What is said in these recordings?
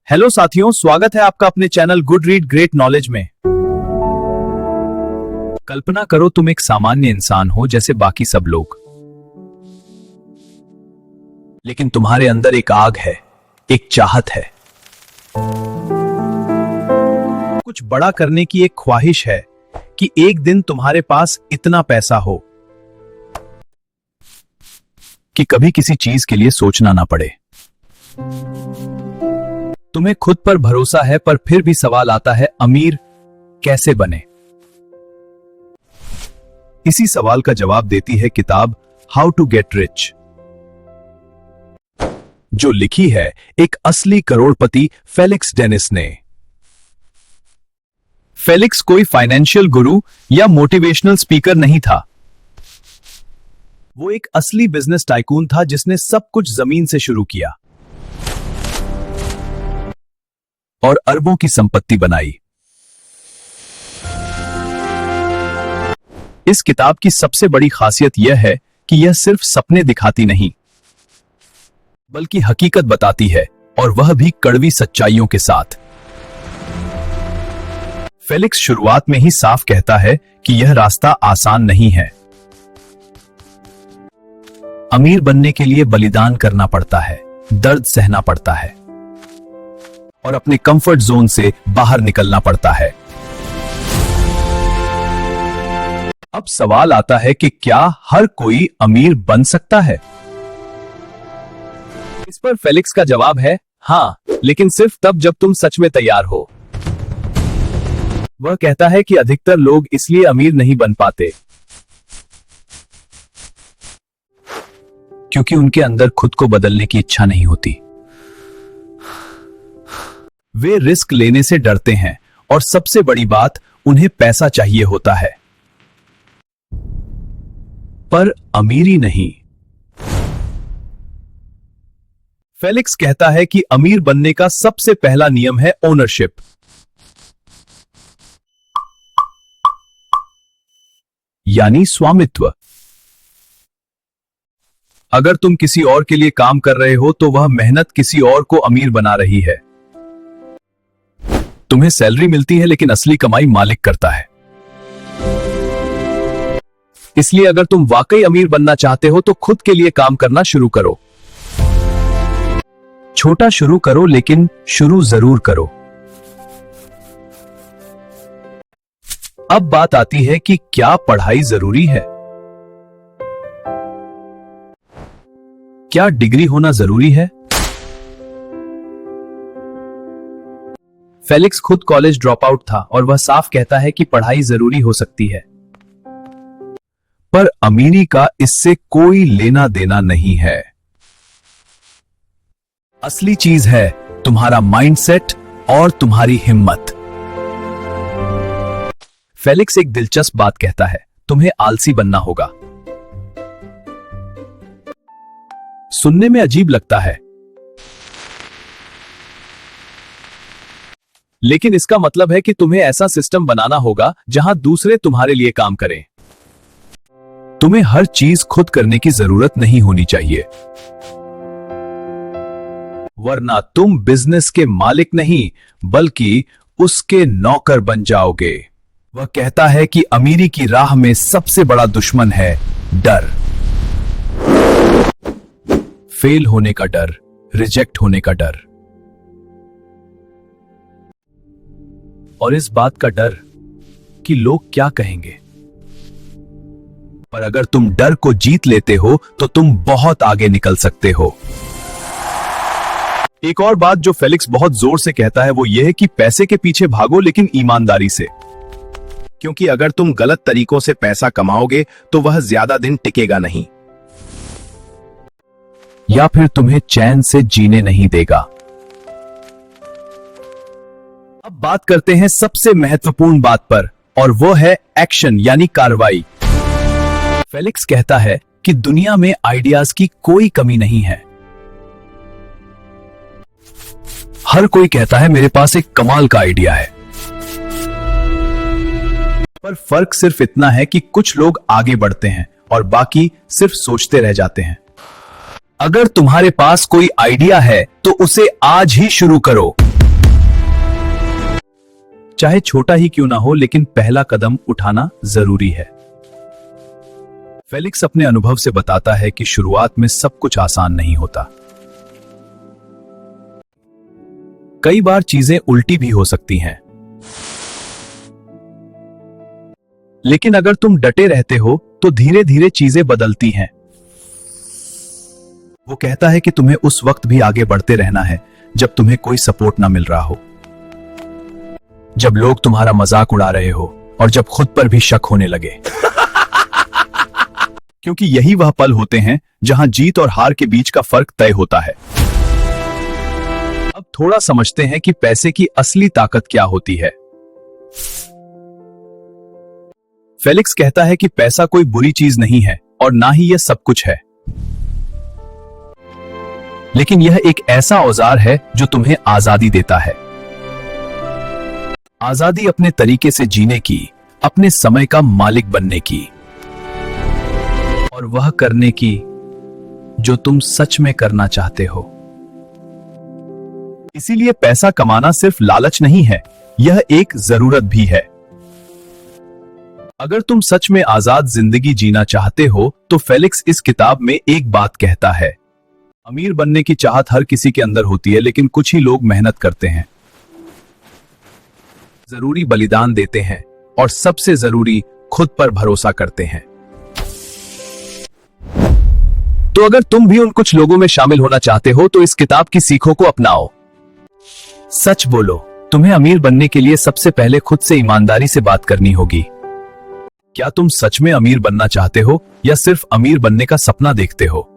Hello साथियों, स्वागत है आपका अपने channel good read great knowledge में। कल्पना करो तुम एक सामान्य इंसान हो जैसे बाकी सब लोग, लेकिन तुम्हारे अंदर एक आग है, एक चाहत है, कुछ बड़ा करने की एक ख्वाहिश है कि एक दिन तुम्हारे पास इतना पैसा हो कि कभी किसी चीज के लिए सोचना ना पड़े। तुम्हें खुद पर भरोसा है, पर फिर भी सवाल आता है, अमीर कैसे बने? इसी सवाल का जवाब देती है किताब हाउ टू गेट रिच, जो लिखी है एक असली करोड़पति फेलिक्स डेनिस ने। फेलिक्स कोई फाइनेंशियल गुरु या मोटिवेशनल स्पीकर नहीं था। वो एक असली बिजनेस टाइकून था जिसने सब कुछ जमीन से शुरू किया और अरबों की संपत्ति बनाई। इस किताब की सबसे बड़ी खासियत यह है कि यह सिर्फ सपने दिखाती नहीं, बल्कि हकीकत बताती है, और वह भी कड़वी सच्चाइयों के साथ। फेलिक्स शुरुआत में ही साफ कहता है कि यह रास्ता आसान नहीं है। अमीर बनने के लिए बलिदान करना पड़ता है, दर्द सहना पड़ता है और अपने कंफर्ट जोन से बाहर निकलना पड़ता है। अब सवाल आता है कि क्या हर कोई अमीर बन सकता है? इस पर फेलिक्स का जवाब है हां, लेकिन सिर्फ तब जब तुम सच में तैयार हो। वह कहता है कि अधिकतर लोग इसलिए अमीर नहीं बन पाते क्योंकि उनके अंदर खुद को बदलने की इच्छा नहीं होती। वे रिस्क लेने से डरते हैं, और सबसे बड़ी बात, उन्हें पैसा चाहिए होता है, पर अमीरी नहीं। फेलिक्स कहता है कि अमीर बनने का सबसे पहला नियम है ओनरशिप, यानी स्वामित्व। अगर तुम किसी और के लिए काम कर रहे हो तो वह मेहनत किसी और को अमीर बना रही है। तुम्हें सैलरी मिलती है, लेकिन असली कमाई मालिक करता है। इसलिए अगर तुम वाकई अमीर बनना चाहते हो तो खुद के लिए काम करना शुरू करो। छोटा शुरू करो, लेकिन शुरू जरूर करो। अब बात आती है कि क्या पढ़ाई जरूरी है? क्या डिग्री होना जरूरी है? फेलिक्स खुद कॉलेज ड्रॉप आउट था और वह साफ कहता है कि पढ़ाई जरूरी हो सकती है, पर अमीरी का इससे कोई लेना देना नहीं है। असली चीज है तुम्हारा माइंडसेट और तुम्हारी हिम्मत। फेलिक्स एक दिलचस्प बात कहता है, तुम्हें आलसी बनना होगा। सुनने में अजीब लगता है, लेकिन इसका मतलब है कि तुम्हें ऐसा सिस्टम बनाना होगा जहां दूसरे तुम्हारे लिए काम करें। तुम्हें हर चीज खुद करने की जरूरत नहीं होनी चाहिए, वरना तुम बिजनेस के मालिक नहीं बल्कि उसके नौकर बन जाओगे। वह कहता है कि अमीरी की राह में सबसे बड़ा दुश्मन है डर। फेल होने का डर, रिजेक्ट होने का डर, और इस बात का डर कि लोग क्या कहेंगे। पर अगर तुम डर को जीत लेते हो तो तुम बहुत आगे निकल सकते हो। एक और बात जो फेलिक्स बहुत जोर से कहता है वो यह है कि पैसे के पीछे भागो, लेकिन ईमानदारी से, क्योंकि अगर तुम गलत तरीकों से पैसा कमाओगे तो वह ज्यादा दिन टिकेगा नहीं, या फिर तुम्हें चैन से जीने नहीं देगा। अब बात करते हैं सबसे महत्वपूर्ण बात पर, और वो है एक्शन, यानी कार्रवाई। फेलिक्स कहता है कि दुनिया में आइडियाज की कोई कमी नहीं है। हर कोई कहता है मेरे पास एक कमाल का आइडिया है, पर फर्क सिर्फ इतना है कि कुछ लोग आगे बढ़ते हैं और बाकी सिर्फ सोचते रह जाते हैं। अगर तुम्हारे पास कोई आइडिया है तो उसे आज ही शुरू करो। चाहे छोटा ही क्यों ना हो, लेकिन पहला कदम उठाना जरूरी है। फेलिक्स अपने अनुभव से बताता है कि शुरुआत में सब कुछ आसान नहीं होता। कई बार चीजें उल्टी भी हो सकती हैं, लेकिन अगर तुम डटे रहते हो तो धीरे धीरे चीजें बदलती हैं। वो कहता है कि तुम्हें उस वक्त भी आगे बढ़ते रहना है जब तुम्हें कोई सपोर्ट ना मिल रहा हो, जब लोग तुम्हारा मजाक उड़ा रहे हो और जब खुद पर भी शक होने लगे। क्योंकि यही वह पल होते हैं जहां जीत और हार के बीच का फर्क तय होता है। अब थोड़ा समझते हैं कि पैसे की असली ताकत क्या होती है। फेलिक्स कहता है कि पैसा कोई बुरी चीज नहीं है और ना ही यह सब कुछ है, लेकिन यह एक ऐसा औजार है जो तुम्हें आजादी देता है। आजादी अपने तरीके से जीने की, अपने समय का मालिक बनने की और वह करने की जो तुम सच में करना चाहते हो। इसीलिए पैसा कमाना सिर्फ लालच नहीं है, यह एक जरूरत भी है। अगर तुम सच में आजाद जिंदगी जीना चाहते हो तो फेलिक्स इस किताब में एक बात कहता है। अमीर बनने की चाहत हर किसी के अंदर होती है, लेकिन कुछ ही लोग मेहनत करते हैं, जरूरी बलिदान देते हैं और सबसे जरूरी खुद पर भरोसा करते हैं। तो अगर तुम भी उन कुछ लोगों में शामिल होना चाहते हो तो इस किताब की सीखों को अपनाओ। सच बोलो, तुम्हें अमीर बनने के लिए सबसे पहले खुद से ईमानदारी से बात करनी होगी। क्या तुम सच में अमीर बनना चाहते हो या सिर्फ अमीर बनने का सपना देखते हो?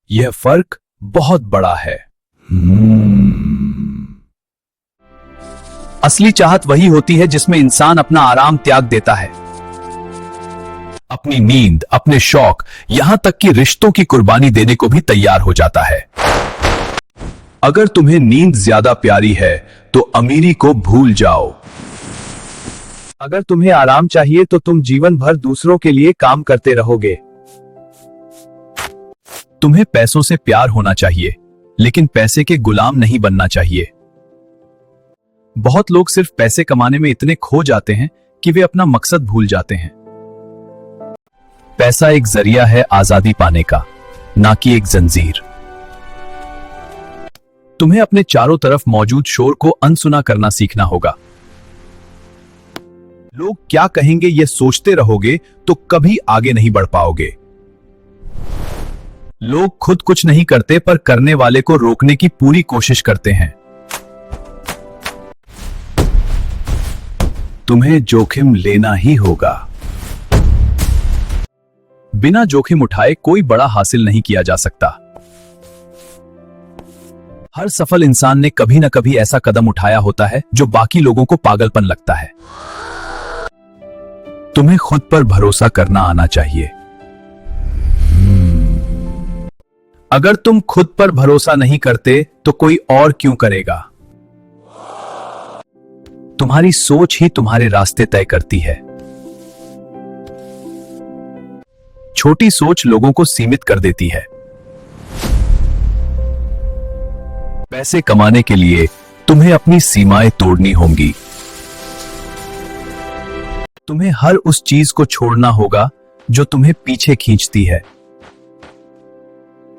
यह फर्क बहुत बड़ा है। असली चाहत वही होती है जिसमें इंसान अपना आराम त्याग देता है, अपनी नींद, अपने शौक, यहां तक कि रिश्तों की कुर्बानी देने को भी तैयार हो जाता है। अगर तुम्हें नींद ज्यादा प्यारी है तो अमीरी को भूल जाओ। अगर तुम्हें आराम चाहिए तो तुम जीवन भर दूसरों के लिए काम करते रहोगे। तुम्हें पैसों से प्यार होना चाहिए, लेकिन पैसे के गुलाम नहीं बनना चाहिए। बहुत लोग सिर्फ पैसे कमाने में इतने खो जाते हैं कि वे अपना मकसद भूल जाते हैं। पैसा एक जरिया है आजादी पाने का, ना कि एक जंजीर। तुम्हें अपने चारों तरफ मौजूद शोर को अनसुना करना सीखना होगा। लोग क्या कहेंगे ये सोचते रहोगे तो कभी आगे नहीं बढ़ पाओगे। लोग खुद कुछ नहीं करते पर करने वाले को रोकने की पूरी कोशिश करते हैं। तुम्हें जोखिम लेना ही होगा। बिना जोखिम उठाए कोई बड़ा हासिल नहीं किया जा सकता। हर सफल इंसान ने कभी ना कभी ऐसा कदम उठाया होता है जो बाकी लोगों को पागलपन लगता है। तुम्हें खुद पर भरोसा करना आना चाहिए। अगर तुम खुद पर भरोसा नहीं करते तो कोई और क्यों करेगा? तुम्हारी सोच ही तुम्हारे रास्ते तय करती है। छोटी सोच लोगों को सीमित कर देती है। पैसे कमाने के लिए तुम्हें अपनी सीमाएं तोड़नी होंगी। तुम्हें हर उस चीज को छोड़ना होगा जो तुम्हें पीछे खींचती है।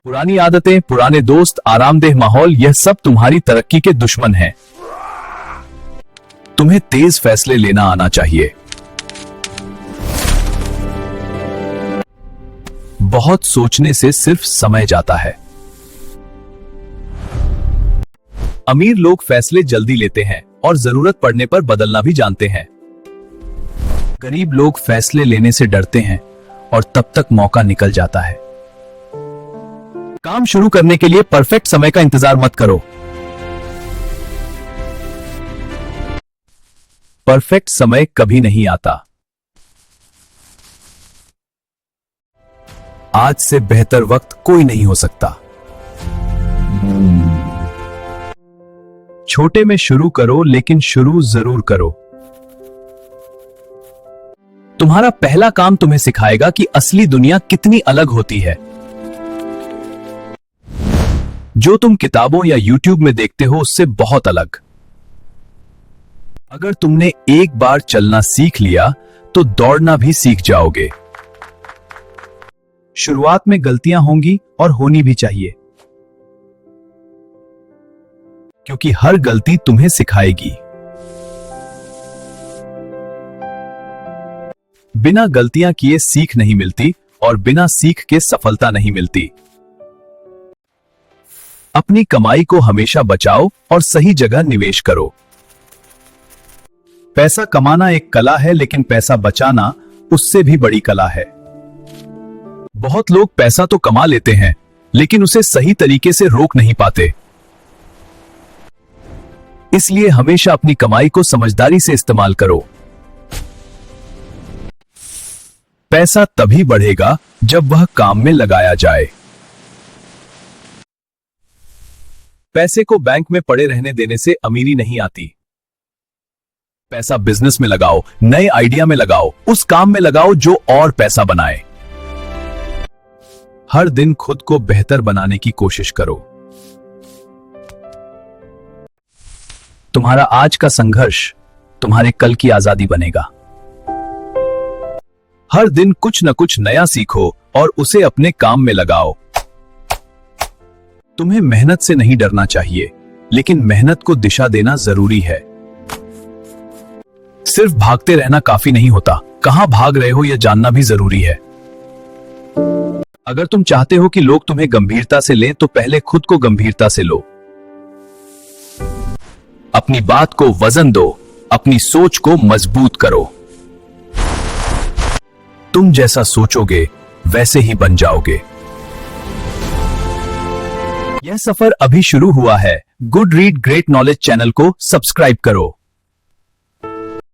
पुरानी आदतें, पुराने दोस्त, आरामदेह माहौल, यह सब तुम्हारी तरक्की के दुश्मन हैं। तुम्हें तेज फैसले लेना आना चाहिए। बहुत सोचने से सिर्फ समय जाता है। अमीर लोग फैसले जल्दी लेते हैं और जरूरत पड़ने पर बदलना भी जानते हैं। गरीब लोग फैसले लेने से डरते हैं और तब तक मौका निकल जाता है। काम शुरू करने के लिए परफेक्ट समय का इंतजार मत करो। परफेक्ट समय कभी नहीं आता। आज से बेहतर वक्त कोई नहीं हो सकता। छोटे में शुरू करो, लेकिन शुरू जरूर करो। तुम्हारा पहला काम तुम्हें सिखाएगा कि असली दुनिया कितनी अलग होती है। जो तुम किताबों या YouTube में देखते हो उससे बहुत अलग। अगर तुमने एक बार चलना सीख लिया तो दौड़ना भी सीख जाओगे। शुरुआत में गलतियां होंगी और होनी भी चाहिए, क्योंकि हर गलती तुम्हें सिखाएगी। बिना गलतियां किए सीख नहीं मिलती और बिना सीख के सफलता नहीं मिलती। अपनी कमाई को हमेशा बचाओ और सही जगह निवेश करो। पैसा कमाना एक कला है, लेकिन पैसा बचाना उससे भी बड़ी कला है। बहुत लोग पैसा तो कमा लेते हैं, लेकिन उसे सही तरीके से रोक नहीं पाते। इसलिए हमेशा अपनी कमाई को समझदारी से इस्तेमाल करो। पैसा तभी बढ़ेगा जब वह काम में लगाया जाए। पैसे को बैंक में पड़े रहने देने से अमीरी नहीं आती। पैसा बिजनेस में लगाओ, नए आइडिया में लगाओ, उस काम में लगाओ जो और पैसा बनाए। हर दिन खुद को बेहतर बनाने की कोशिश करो। तुम्हारा आज का संघर्ष तुम्हारे कल की आजादी बनेगा। हर दिन कुछ न कुछ नया सीखो और उसे अपने काम में लगाओ। तुम्हें मेहनत से नहीं डरना चाहिए, लेकिन मेहनत को दिशा देना जरूरी है। सिर्फ भागते रहना काफी नहीं होता, कहां भाग रहे हो यह जानना भी जरूरी है। अगर तुम चाहते हो कि लोग तुम्हें गंभीरता से लें, तो पहले खुद को गंभीरता से लो। अपनी बात को वजन दो, अपनी सोच को मजबूत करो। तुम जैसा सोचोगे वैसे ही बन जाओगे। यह सफर अभी शुरू हुआ है। Good read great knowledge channel को सब्सक्राइब करो।